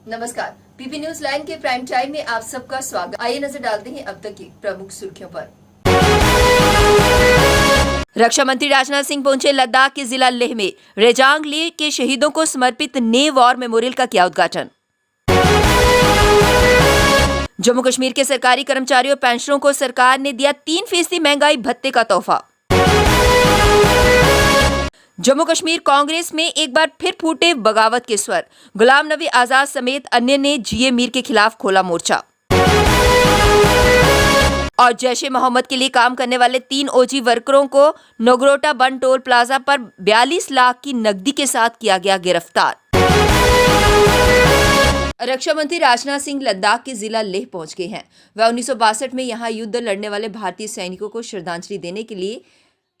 नमस्कार, PP news line के prime time में आप सबका स्वागत। आइए नजर डालते हैं अब तक की प्रमुख सुर्खियों पर। रक्षा मंत्री राजनाथ सिंह पहुंचे लद्दाख के जिला लेह में। रेजांग ली के शहीदों को समर्पित ने वॉर मेमोरियल का किया उद्घाटन। जम्मू कश्मीर के सरकारी कर्मचारियों और पेंशनरों को सरकार ने दिया 3% महंगाई भत्ते का तोहफा। जम्मू कश्मीर कांग्रेस में एक बार फिर फूटे बगावत के स्वर। गुलाम नबी आजाद समेत अन्य ने जीए मीर के खिलाफ खोला मोर्चा। और जैश ए मोहम्मद के लिए काम करने वाले 3 ओजी वर्करों को नगरोटा बन टोल प्लाजा पर 42 लाख की नकदी के साथ किया गया गिरफ्तार। रक्षा मंत्री राजनाथ सिंह लद्दाख के जिला लेह पहुंच गए हैं। वह 1962 में यहां युद्ध लड़ने वाले भारतीय सैनिकों को श्रद्धांजलि देने के लिए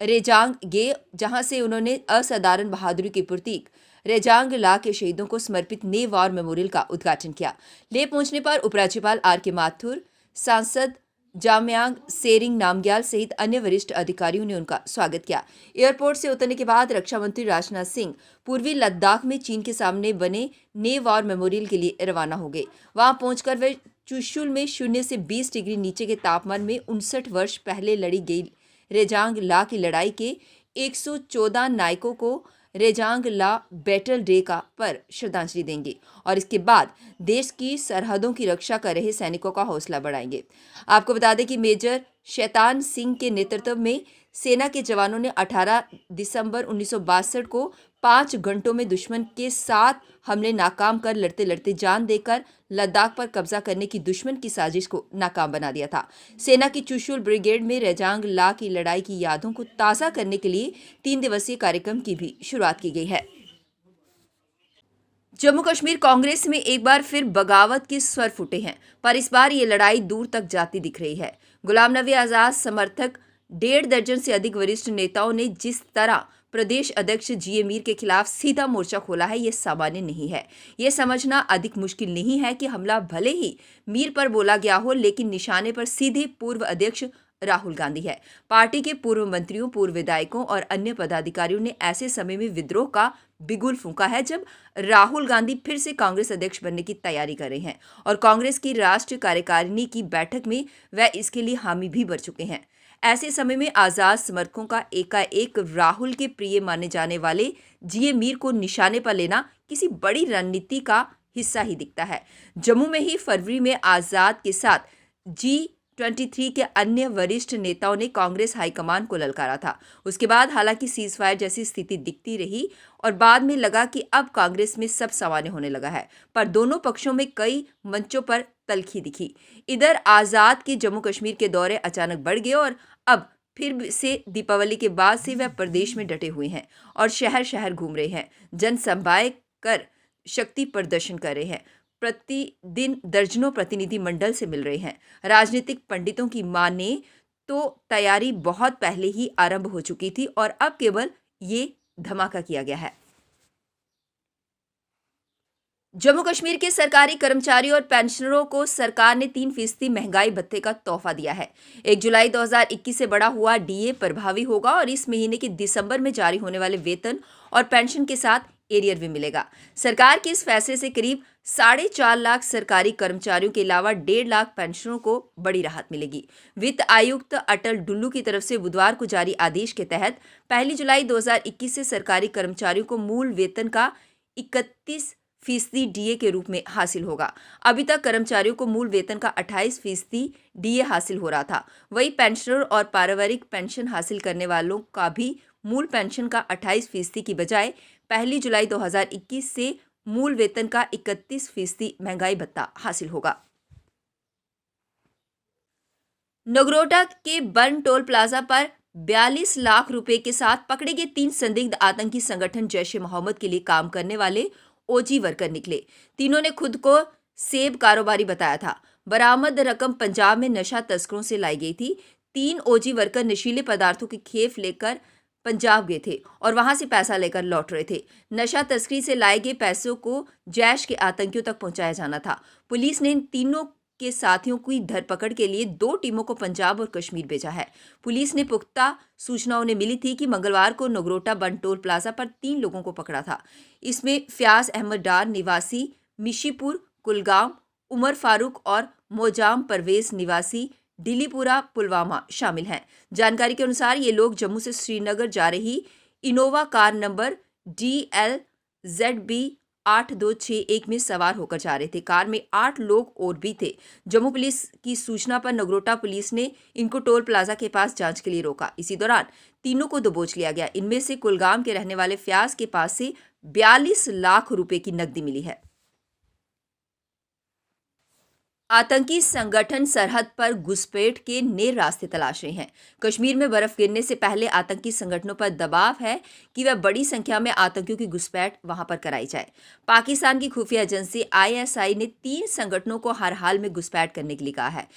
रेजांग गए, जहां से उन्होंने असाधारण बहादुरी के प्रतीक रेजांग ला के शहीदों को समर्पित ने वॉर मेमोरियल का उद्घाटन किया। लेह पहुंचने पर उपराज्यपाल आर.के. माथुर, सांसद जामयांग सेरिंग नामग्याल सहित अन्य वरिष्ठ अधिकारियों ने उनका स्वागत किया। एयरपोर्ट से उतरने के बाद रक्षा मंत्री राजनाथ सिंह पूर्वी लद्दाख में चीन के सामने बने ने वॉर मेमोरियल के लिए रवाना हो गए। वहां पहुंचकर वे चुशुल में 0 से 20 डिग्री नीचे के तापमान में 59 वर्ष पहले लड़ी गई रेजांग ला की लड़ाई के 114 नायकों को रेजांग ला बैटल डे का पर श्रद्धांजलि देंगे और इसके बाद देश की सरहदों की रक्षा कर रहे सैनिकों का हौसला बढ़ाएंगे। आपको बता दें कि मेजर शैतान सिंह के नेतृत्व में सेना के जवानों ने 18 दिसंबर 1962 को 5 घंटों में दुश्मन के साथ हमले नाकाम कर लड़ते लड़ते जान देकर लद्दाख पर कब्जा करने की दुश्मन की साजिश को नाकाम बना दिया था। सेना की चुशुल ब्रिगेड में रेजांग ला की लड़ाई की यादों को ताज़ा करने के लिए 3 दिवसीय कार्यक्रम की भी शुरुआत की गई है। जम्मू कश्मीर कांग्रेस में एक बार फिर बगावत के स्वर फूटे हैं, पर इस बार ये लड़ाई दूर तक जाती दिख रही है। गुलाम नबी आजाद समर्थक 1.5 दर्जन से अधिक वरिष्ठ नेताओं ने जिस तरह प्रदेश अध्यक्ष जीए मीर के खिलाफ सीधा मोर्चा खोला है, ये सामान्य नहीं है। ये समझना अधिक मुश्किल नहीं है कि हमला भले ही मीर पर बोला गया हो, लेकिन निशाने पर सीधे पूर्व अध्यक्ष राहुल गांधी है। पार्टी के पूर्व मंत्रियों, पूर्व विधायकों और अन्य पदाधिकारियों ने ऐसे समय में विद्रोह का बिगुल फूंका है जब राहुल गांधी फिर से कांग्रेस अध्यक्ष बनने की तैयारी कर रहे हैं और कांग्रेस की राष्ट्रीय कार्यकारिणी की बैठक में वह इसके लिए हामी भी भर चुके हैं। ऐसे समय में आजाद समर्थकों का एकाएक राहुल के प्रिय माने जाने वाले जीए मीर को निशाने पर लेना किसी बड़ी रणनीति का हिस्सा ही दिखता है। जम्मू में ही फरवरी में आजाद के साथ G23 के अन्य वरिष्ठ नेताओं ने कांग्रेस हाईकमान को ललकारा था। उसके बाद हालांकि सीजफायर जैसी स्थिति दिखती रही और बाद में लगा कि अब कांग्रेस में सब सामान्य होने लगा है, पर दोनों पक्षों में कई मंचों पर तलखी दिखी। इधर आजाद के जम्मू कश्मीर के दौरे अचानक बढ़ गए और अब फिर से दीपावली के बाद से वह प्रदेश में डटे हुए हैं और शहर शहर घूम रहे हैं, जनसभाएं कर शक्ति प्रदर्शन कर रहे हैं, प्रतिदिन दर्जनों प्रतिनिधि मंडल से मिल रहे हैं। राजनीतिक पंडितों की माने तो तैयारी बहुत पहले ही आरंभ हो चुकी थी और अब केवल ये धमाका किया गया है। जम्मू कश्मीर के सरकारी कर्मचारियों और पेंशनरों को सरकार ने 3% महंगाई भत्ते का तोहफा दिया है। 1 जुलाई 2021 से बढ़ा हुआ डीए प्रभावी होगा और इस महीने के दिसंबर में जारी होने वाले वेतन और पेंशन के साथ एरियर भी मिलेगा। सरकार के इस फैसले से करीब 4.5 लाख सरकारी कर्मचारियों के अलावा 1.5 लाख पेंशनरों को बड़ी राहत मिलेगी। वित्त आयुक्त अटल डुल्लू की तरफ से बुधवार को जारी आदेश के तहत 1 जुलाई 2021 से सरकारी कर्मचारियों को मूल वेतन का 31% डीए के रूप में हासिल होगा। अभी तक कर्मचारियों को मूल वेतन का 28% डीए हासिल हो रहा था। वहीं पेंशनर और पारिवारिक पेंशन हासिल करने वालों का भी मूल पेंशन का 28% की बजाय 1 जुलाई 2021 से मूल वेतन का 31% महंगाई भत्ता हासिल होगा। नगरोटा के बन टोल प्लाजा पर 42 लाख रुपए के साथ पकड़े गए 3 संदिग्ध आतंकी संगठन जैश ए मोहम्मद के लिए काम करने वाले ओजी वर्कर निकले। तीनों ने खुद को सेब कारोबारी बताया था। बरामद रकम पंजाब में नशा तस्करों से लाई गई थी। 3 ओजी वर्कर नशीले पदार्थों की खेप लेकर पंजाब गए थे और वहां से पैसा लेकर लौट रहे थे। नशा तस्करी से लाए गए पैसों को जैश के आतंकियों तक पहुंचाया जाना था। पुलिस ने इन तीनों के साथियों की धरपकड़ के लिए 2 टीमों को पंजाब और कश्मीर भेजा है। पुलिस ने पुख्ता सूचनाओं ने मिली थी कि मंगलवार को नगरोटा बन टोल प्लाजा पर 3 लोगों को पकड़ा था। इसमें फ्याज अहमद डार निवासी मिशीपुर कुलगाम, उमर फारूक और मोजाम परवेज निवासी डिलीपुरा पुलवामा शामिल हैं। जानकारी के अनुसार ये लोग जम्मू से श्रीनगर जा रही इनोवा कार नंबर DLZB 8261 में सवार होकर जा रहे थे। कार में 8 लोग और भी थे। जम्मू पुलिस की सूचना पर नगरोटा पुलिस ने इनको टोल प्लाजा के पास जांच के लिए रोका। इसी दौरान तीनों को दबोच लिया गया। इनमें से कुलगाम के रहने वाले फयाज के पास से 42 लाख रुपए की नकदी मिली है। आतंकी संगठन सरहद पर घुसपैठ के नए रास्ते तलाश रहे हैं। कश्मीर में बर्फ गिरने से पहले आतंकी संगठनों पर दबाव है कि वह बड़ी संख्या में आतंकियों की घुसपैठ वहां पर कराई जाए। पाकिस्तान की खुफिया एजेंसी ISI ने 3 संगठनों को हर हाल में घुसपैठ करने के लिए कहा है।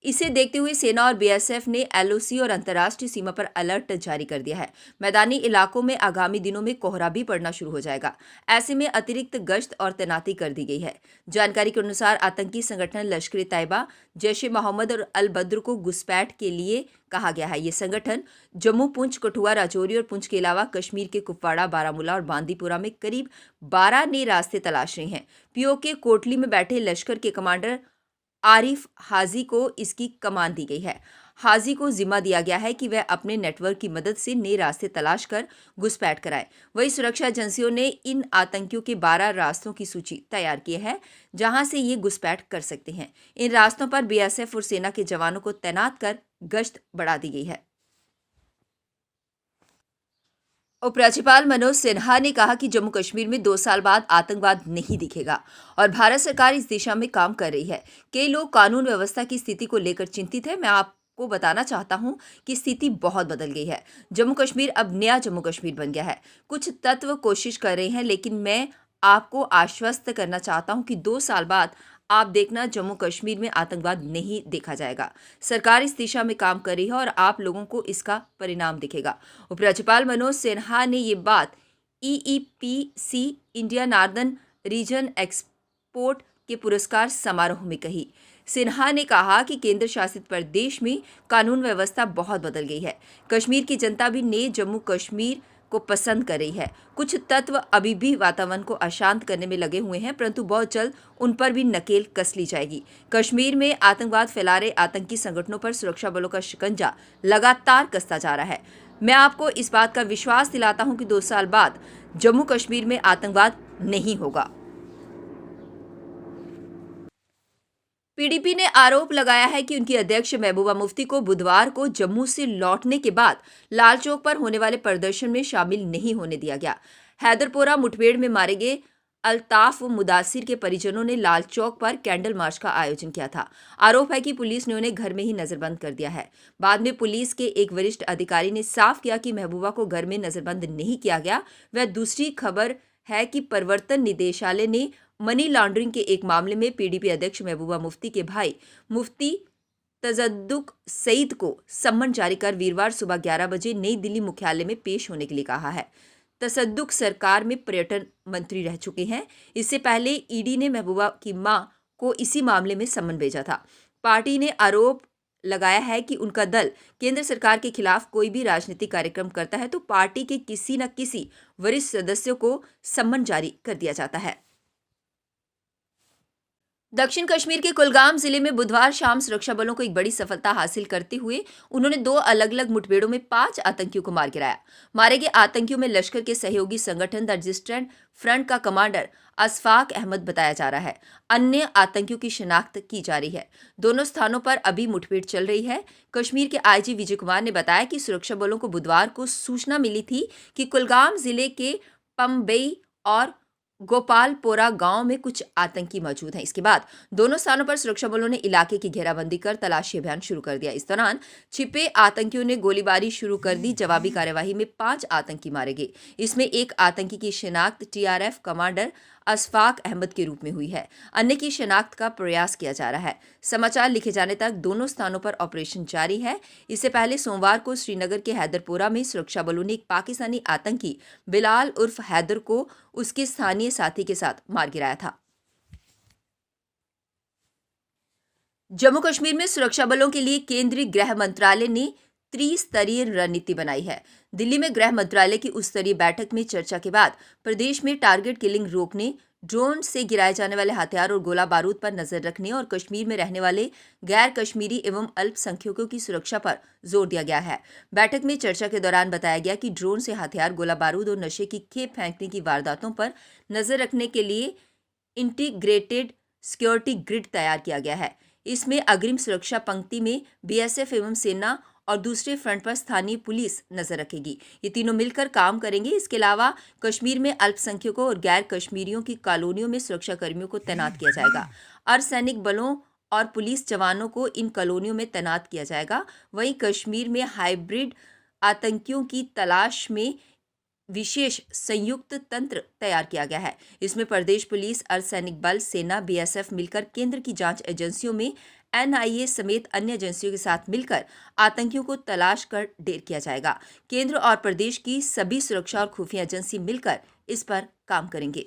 इसे देखते हुए सेना और BSF ने LOC और अंतर्राष्ट्रीय सीमा पर अलर्ट जारी कर दिया है। मैदानी इलाकों में आगामी दिनों में कोहरा भी पड़ना शुरू हो जाएगा। ऐसे में अतिरिक्त गश्त और तैनाती कर दी गई है। जानकारी के अनुसार आतंकी संगठन लश्कर-ए-तैयबा, जैश-ए-मोहम्मद और अल-बद्र को घुसपैठ के लिए कहा गया है। ये संगठन जम्मू, पुंछ, कठुआ, राजौरी और पुंछ के अलावा कश्मीर के कुपवाड़ा, बारामूला और बांदीपुरा में करीब 12 नए रास्ते तलाश रहे हैं। POK कोटली में बैठे लश्कर के कमांडर आरिफ हाजी को इसकी कमान दी गई है। हाजी को जिम्मा दिया गया है कि वह अपने नेटवर्क की मदद से नए रास्ते तलाश कर घुसपैठ कराए। वहीं सुरक्षा एजेंसियों ने इन आतंकियों के 12 रास्तों की सूची तैयार की है जहां से ये घुसपैठ कर सकते हैं। इन रास्तों पर BSF और सेना के जवानों को तैनात कर गश्त बढ़ा दी गई है। उपराज्यपाल मनोज सिन्हा ने कहा कि जम्मू कश्मीर में 2 साल बाद आतंकवाद नहीं दिखेगा और भारत सरकार इस दिशा में काम कर रही है। कई लोग कानून व्यवस्था की स्थिति को लेकर चिंतित है। मैं आपको बताना चाहता हूं कि स्थिति बहुत बदल गई है। जम्मू कश्मीर अब नया जम्मू कश्मीर बन गया है। कुछ तत्व कोशिश कर रहे हैं, लेकिन मैं आपको आश्वस्त करना चाहता हूं कि 2 साल बाद आप देखना जम्मू कश्मीर में आतंकवाद नहीं देखा जाएगा। सरकार इस दिशा में काम कर रही है और आप लोगों को इसका परिणाम दिखेगा। उपराज्यपाल मनोज सिन्हा ने ये बात EEPC India northern region export के पुरस्कार समारोह में कही। सिन्हा ने कहा कि केंद्र शासित प्रदेश में कानून व्यवस्था बहुत बदल गई है। कश्मीर की जनता भी नए जम्मू कश्मीर को पसंद कर रही है। कुछ तत्व अभी भी वातावरण को अशांत करने में लगे हुए हैं, परंतु बहुत जल्द उन पर भी नकेल कस ली जाएगी। कश्मीर में आतंकवाद फैला रहे आतंकी संगठनों पर सुरक्षा बलों का शिकंजा लगातार कसता जा रहा है। मैं आपको इस बात का विश्वास दिलाता हूं कि 2 साल बाद जम्मू कश्मीर में आतंकवाद नहीं होगा। PDP ने आरोप लगाया है कि उनकी अध्यक्ष महबूबा मुफ्ती को बुधवार को जम्मू से लौटने के बाद लाल चौक पर होने वाले प्रदर्शन में शामिल नहीं होने दिया गया। हैदरपोरा मुठभेड़ में मारे गए अल्ताफ मुदासिर के परिजनों ने लाल चौक पर कैंडल मार्च का आयोजन किया था। आरोप है कि पुलिस ने उन्हें घर में ही नजरबंद कर दिया है। बाद में पुलिस के एक वरिष्ठ अधिकारी ने साफ किया कि महबूबा को घर में नजरबंद नहीं किया गया। वह दूसरी खबर है कि प्रवर्तन निदेशालय ने मनी लॉन्ड्रिंग के एक मामले में PDP अध्यक्ष महबूबा मुफ्ती के भाई मुफ्ती तजद्दुक सईद को सम्मन जारी कर वीरवार सुबह 11 बजे नई दिल्ली मुख्यालय में पेश होने के लिए कहा है। तसद्दुक सरकार में पर्यटन मंत्री रह चुके हैं। इससे पहले ED ने महबूबा की मां को इसी मामले में सम्मन भेजा था। पार्टी ने आरोप लगाया है कि उनका दल केंद्र सरकार के खिलाफ कोई भी राजनीतिक कार्यक्रम करता है तो पार्टी के किसी न किसी वरिष्ठ सदस्यों को सम्मन जारी कर दिया जाता है। दक्षिण कश्मीर के कुलगाम जिले में बुधवार शाम सुरक्षा बलों को एक बड़ी सफलता हासिल करते हुए उन्होंने 2 अलग अलग मुठभेड़ों में 5 आतंकियों को मार गिराया। मारे गए आतंकियों में लश्कर के सहयोगी संगठन द रेजिस्टेंस फ्रंट का कमांडर अशफाक अहमद बताया जा रहा है। अन्य आतंकियों की शिनाख्त की जा रही है। दोनों स्थानों पर अभी मुठभेड़ चल रही है। कश्मीर के IG विजय कुमार ने बताया कि सुरक्षा बलों को बुधवार को सूचना मिली थी कि कुलगाम जिले के पम्बई और गोपालपोरा गांव में कुछ आतंकी मौजूद हैं। इसके बाद दोनों स्थानों पर सुरक्षा बलों ने इलाके की घेराबंदी कर तलाशी अभियान शुरू कर दिया। इस दौरान छिपे आतंकियों ने गोलीबारी शुरू कर दी। जवाबी कार्यवाही में 5 आतंकी मारे गए। इसमें एक आतंकी की शिनाख्त TRF कमांडर अशफाक अहमद के रूप में हुई है। अन्य की शिनाख्त का प्रयास किया जा रहा है। समाचार लिखे जाने तक दोनों स्थानों पर ऑपरेशन जारी है। इससे पहले सोमवार को श्रीनगर के हैदरपोरा में सुरक्षा बलों ने एक पाकिस्तानी आतंकी बिलाल उर्फ हैदर को उसके स्थानीय साथी के साथ मार गिराया था। जम्मू कश्मीर में सुरक्षा बलों के लिए केंद्रीय गृह मंत्रालय ने त्रिस्तरीय रणनीति बनाई है। दिल्ली में गृह मंत्रालय की उच्च स्तरीय बैठक में चर्चा के बाद प्रदेश में टारगेट किलिंग रोकने, ड्रोन से गिराए जाने वाले हथियार और गोला बारूद पर नजर रखने और कश्मीर में रहने वाले गैर कश्मीरी एवं अल्पसंख्यकों की सुरक्षा पर जोर दिया गया है। बैठक में चर्चा के दौरान बताया गया कि ड्रोन से हथियार, गोला बारूद और नशे की खेप फेंकने की वारदातों पर नजर रखने के लिए इंटीग्रेटेड सिक्योरिटी ग्रिड तैयार किया गया है। इसमें अग्रिम सुरक्षा पंक्ति में बीएसएफ एवं सेना और दूसरे फ्रंट पर स्थानीय पुलिस नजर रखेगी। ये तीनों मिलकर काम करेंगे। इसके अलावा कश्मीर में अल्पसंख्यकों और गैर कश्मीरियों की कॉलोनियों में सुरक्षा कर्मियों को तैनात किया जाएगा। अर्धसैनिक बलों और पुलिस जवानों को इन कॉलोनियों में तैनात किया जाएगा। वहीं कश्मीर में हाइब्रिड आतंकियों की तलाश में विशेष संयुक्त तंत्र तैयार किया गया है। इसमें प्रदेश पुलिस, अर्धसैनिक बल, सेना, बीएसएफ मिलकर केंद्र की जांच एजेंसियों में एनआईए समेत अन्य एजेंसियों के साथ मिलकर आतंकियों को तलाश कर ढेर किया जाएगा। केंद्र और प्रदेश की सभी सुरक्षा और खुफिया एजेंसी मिलकर इस पर काम करेंगे।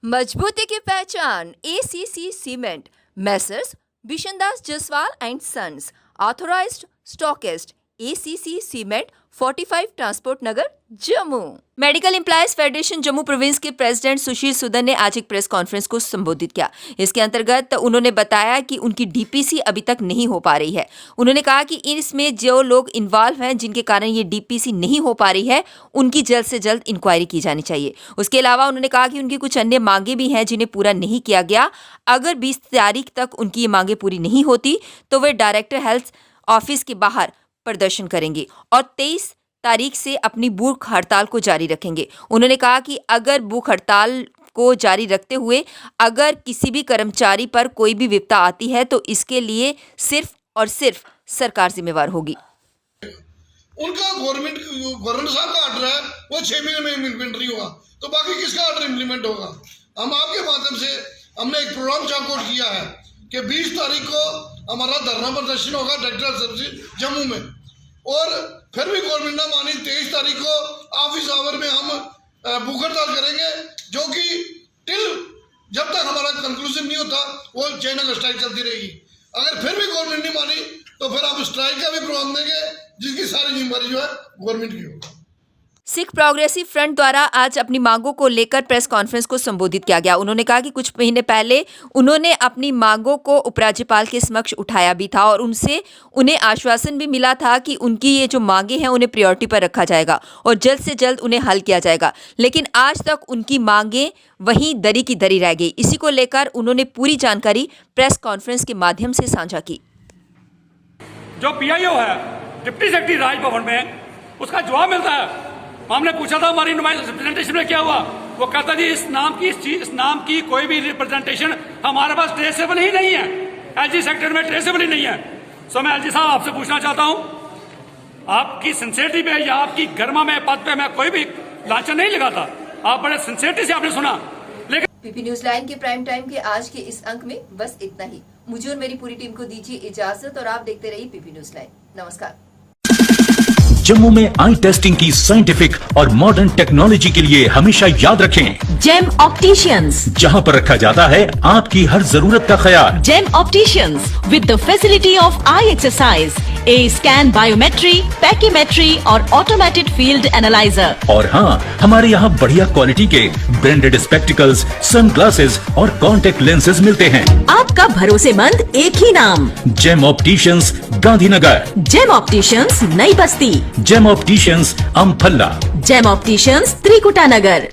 मजबूती की पहचान ACC cement, messrs Bishandas Jaswal and sons, authorised stockist, ACC cement, 45 transport Nagar, Jammu. Medical employees federation Jammu province के प्रेसिडेंट सुशील सुदन ने आज एक प्रेस कॉन्फ्रेंस को संबोधित किया। इसके अंतर्गत उन्होंने बताया कि उनकी डीपीसी अभी तक नहीं हो पा रही है। उन्होंने कहा कि इसमें जो लोग इन्वॉल्व हैं, जिनके कारण ये डीपीसी नहीं हो पा रही है, उनकी जल्द से जल्द इंक्वायरी की जानी चाहिए। उसके अलावा उन्होंने कहा कि उनकी कुछ अन्य मांगे भी हैं जिन्हें पूरा नहीं किया गया। अगर 20 तारीख तक उनकी ये मांगे पूरी नहीं होती तो वे डायरेक्टर हेल्थ ऑफिस के बाहर प्रदर्शन करेंगे और 23 तारीख से अपनी भूख हड़ताल को जारी रखेंगे। उन्होंने कहा कि अगर भूख हड़ताल को जारी रखते हुए अगर किसी भी कर्मचारी पर कोई भी विपदा आती है तो इसके लिए सिर्फ और सिर्फ सरकार जिम्मेवार होगी। उनका गवर्नमेंट साहब का ऑर्डर है, वो 6 महीने में इम्प्लीमेंट नहीं होगा तो बाकी किसका ऑर्डर इम्प्लीमेंट होगा? हम आपके माध्यम से हमने एक प्रोग्राम चार्ट आउट किया है कि 20 तारीख को हमारा धरना प्रदर्शन होगा डायरेक्टर सर्विस जम्मू में, और फिर भी गवर्नमेंट ना मानी 23 तारीख को ऑफिस आवर में हम भूख हड़ताल करेंगे, जो कि टिल जब तक हमारा कंक्लूजन नहीं होता वो चेन ऑफ स्ट्राइक चलती रहेगी। अगर फिर भी गवर्नमेंट नहीं मानी तो फिर हम स्ट्राइक का भी प्रोग्राम देंगे, जिसकी सारी जिम्मेदारी जो है गवर्नमेंट की होगी। सिख प्रोग्रेसिव फ्रंट द्वारा आज अपनी मांगों को लेकर प्रेस कॉन्फ्रेंस को संबोधित किया गया। उन्होंने कहा कि कुछ महीने पहले उन्होंने अपनी मांगों को उपराज्यपाल के समक्ष उठाया भी था और उनसे उन्हें आश्वासन भी मिला था कि उनकी ये जो मांगे हैं उन्हें प्रायोरिटी पर रखा जाएगा और जल्द से जल्द उन्हें हल किया जाएगा। लेकिन आज तक उनकी मांगे वहीं दरी की दरी रह गई। इसी को लेकर उन्होंने पूरी जानकारी प्रेस कॉन्फ्रेंस के माध्यम से साझा की। जो पीआईओ है डिप्टी सेक्रेटरी राजभवन में, उसका जवाब मिलता है। हमने पूछा था हमारी रिप्रेजेंटेशन में क्या हुआ, वो कहता जी इस नाम की कोई भी रिप्रेजेंटेशन हमारे पास ट्रेसेबल ही नहीं है, एलजी सेक्टर में ट्रेसेबल ही नहीं है। सो मैं एलजी साहब आपसे पूछना चाहता हूं, आपकी सिंसियरिटी पे या आपकी गर्मा में पद पे मैं कोई भी लांछन नहीं लगाता, आप बड़े सिंसियरिटी से आपने सुना। लेकिन पीपी न्यूज लाइन के प्राइम टाइम के आज के इस अंक में बस इतना ही। मुझे और मेरी पूरी टीम को दीजिए इजाजत और आप देखते रहिए पीपी न्यूज लाइन। नमस्कार। जम्मू में आई टेस्टिंग की साइंटिफिक और मॉडर्न टेक्नोलॉजी के लिए हमेशा याद रखें जेम ऑप्टिशियंस, जहां पर रखा जाता है आपकी हर जरूरत का ख्याल। Gem opticians with the facility of eye exercise, A scan, biometry, pachymetry और ऑटोमेटेड फील्ड एनालाइजर। और हाँ, हमारे यहाँ बढ़िया क्वालिटी के ब्रांडेड स्पेक्टिकल्स, सनग्लासेस और कॉन्टेक्ट लेंसेज मिलते हैं। आपका भरोसेमंद एक ही नाम, Gem Opticians, Gandhinagar. Gem Opticians, Nai Basti. Gem Opticians, Amphalla. Gem Opticians, Trikuta नगर।